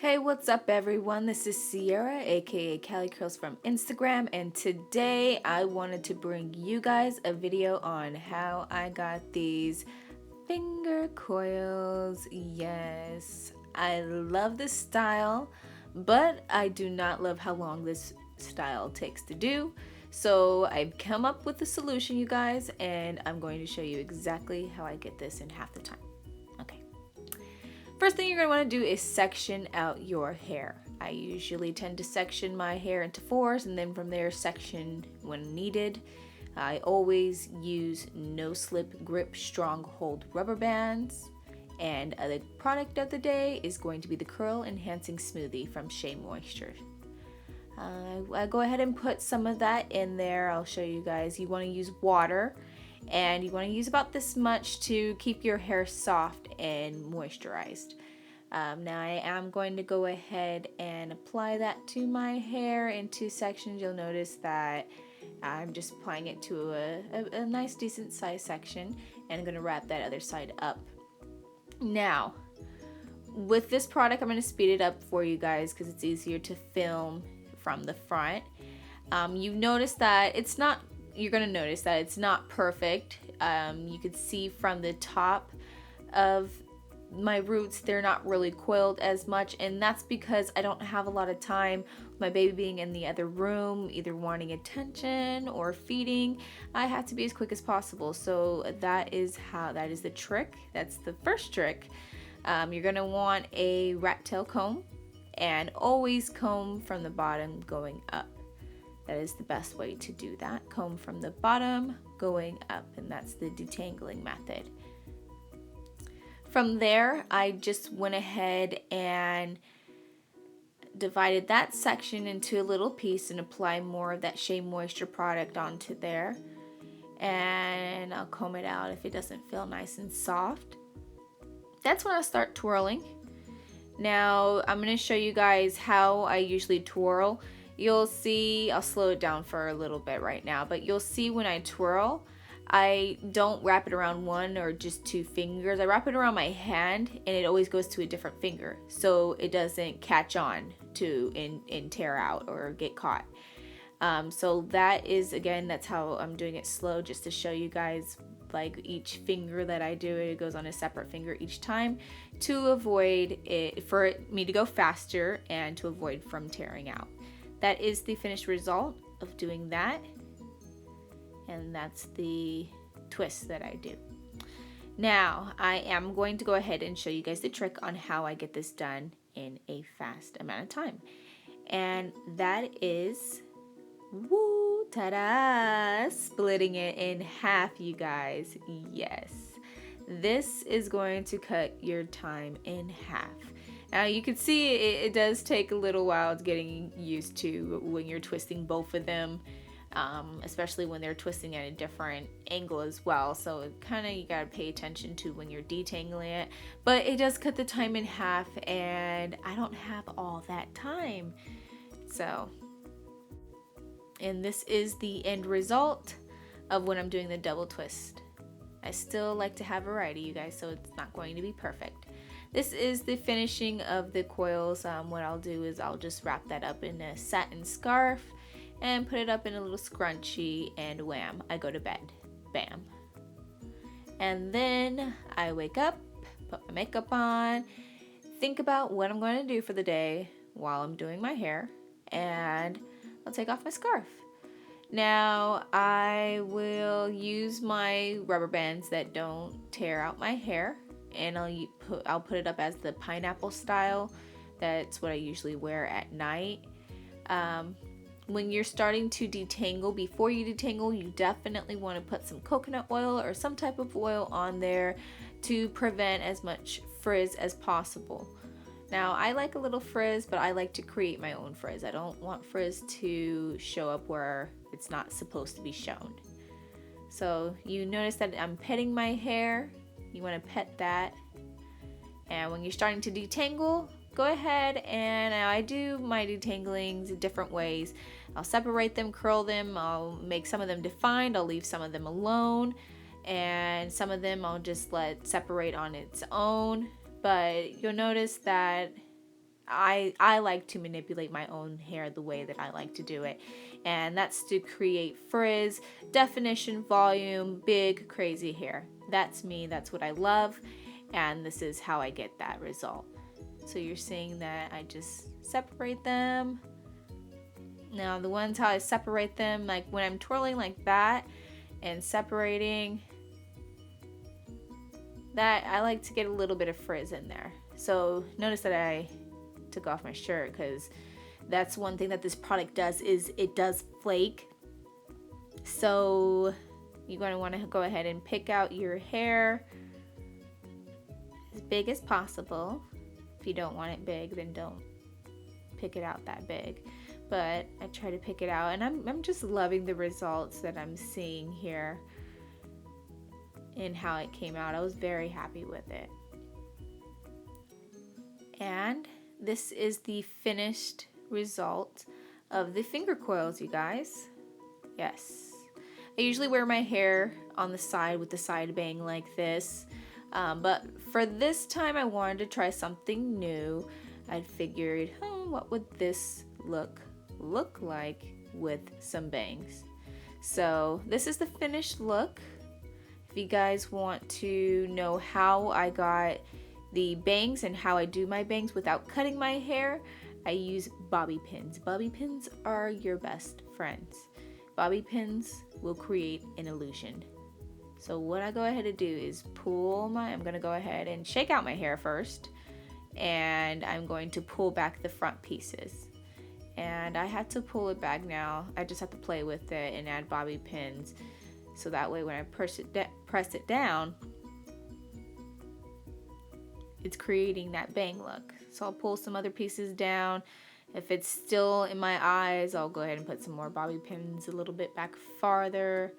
Hey, what's up everyone? This is Sierra, aka Cali Curls from Instagram, and today I wanted to bring you guys a video on how I got these finger coils. Yes, I love this style, but I do not love how long this style takes to do. So I've come up with a solution, you guys, and I'm going to show you exactly how I get this in half the time. Okay. First thing you're going to want to do is section out your hair. I usually tend to section my hair into fours and then from there section when needed. I always use no slip grip strong hold rubber bands. And the product of the day is going to be the Curl Enhancing Smoothie from Shea Moisture. I go ahead and put some of that in there. I'll show you guys. You want to use water and you want to use about this much to keep your hair soft and moisturized. Now I am going to go ahead and apply that to my hair in two sections. You'll notice that I'm just applying it to a nice decent size section, and I'm going to wrap that other side up. Now with this product I'm going to speed it up for you guys because it's easier to film from the front. You notice that you're going to notice that it's not perfect. You can see from the top of my roots they're not really coiled as much, and that's because I don't have a lot of time. My baby being in the other room either wanting attention or feeding, I have to be as quick as possible. So that is the trick. That's the first trick. You're gonna want a rat tail comb and always comb from the bottom going up. That is the best way to do that. Comb from the bottom going up, and that's the detangling method. From there, I just went ahead and divided that section into a little piece and applied more of that Shea Moisture product onto there. And I'll comb it out if it doesn't feel nice and soft. That's when I start twirling. Now, I'm going to show you guys how I usually twirl. You'll see, I'll slow it down for a little bit right now, but you'll see when I twirl, I don't wrap it around one or just two fingers. I wrap it around my hand and it always goes to a different finger so it doesn't catch on to and tear out or get caught. So that is, again, that's how I'm doing it slow, just to show you guys like each finger that I do, it goes on a separate finger each time to avoid it, for me to go faster and to avoid from tearing out. That is the finished result of doing that. And that's the twist that I do. Now, I am going to go ahead and show you guys the trick on how I get this done in a fast amount of time. And that is, woo, ta-da, splitting it in half, you guys. Yes. This is going to cut your time in half. Now you can see it does take a little while getting used to when you're twisting both of them. Especially when they're twisting at a different angle as well. So you gotta pay attention to when you're detangling it. But it does cut the time in half, and I don't have all that time. So, and this is the end result of when I'm doing the double twist. I still like to have variety, you guys, so it's not going to be perfect. This is the finishing of the coils. What I'll do is I'll just wrap that up in a satin scarf and put it up in a little scrunchie, and wham, I go to bed. Bam. And then I wake up, put my makeup on, think about what I'm going to do for the day while I'm doing my hair, and I'll take off my scarf. Now I will use my rubber bands that don't tear out my hair, and I'll put it up as the pineapple style. That's what I usually wear at night. When you're starting to detangle, before you detangle, you definitely want to put some coconut oil or some type of oil on there to prevent as much frizz as possible. Now, I like a little frizz, but I like to create my own frizz. I don't want frizz to show up where it's not supposed to be shown. So you notice that I'm petting my hair. You want to pet that. And when you're starting to detangle, go ahead and I do my detanglings different ways. I'll separate them, curl them, I'll make some of them defined, I'll leave some of them alone, and some of them I'll just let separate on its own. But you'll notice that I like to manipulate my own hair the way that I like to do it. And that's to create frizz, definition, volume, big, crazy hair. That's me. That's what I love. And this is how I get that result. So you're seeing that I just separate them. Now the ones how I separate them, like when I'm twirling like that and separating, that I like to get a little bit of frizz in there. So notice that I took off my shirt because that's one thing that this product does, is it does flake. So you're going to want to go ahead and pick out your hair as big as possible. If you don't want it big, then don't pick it out that big. But I try to pick it out, and I'm just loving the results that I'm seeing here and how it came out. I was very happy with it. And this is the finished result of the finger coils, you guys. Yes. I usually wear my hair on the side with the side bang like this. But for this time I wanted to try something new. I figured, what would this look like with some bangs? So this is the finished look. If you guys want to know how I got the bangs and how I do my bangs without cutting my hair, I use bobby pins. Bobby pins are your best friends. Bobby pins will create an illusion. So what I go ahead and do is I'm going to go ahead and shake out my hair first, and I'm going to pull back the front pieces. And I had to pull it back now. I just have to play with it and add bobby pins, so that way when I press it down, it's creating that bang look. So I'll pull some other pieces down. If it's still in my eyes, I'll go ahead and put some more bobby pins a little bit back farther.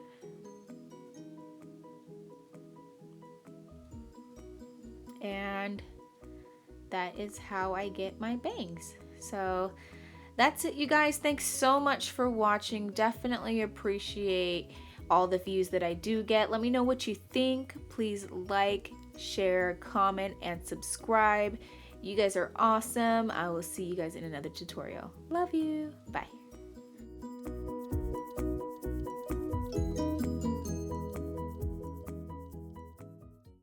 And that is how I get my bangs. So that's it, you guys. Thanks so much for watching. Definitely appreciate all the views that I do get. Let me know what you think. Please like, share, comment, and subscribe. You guys are awesome. I will see you guys in another tutorial. Love you. Bye.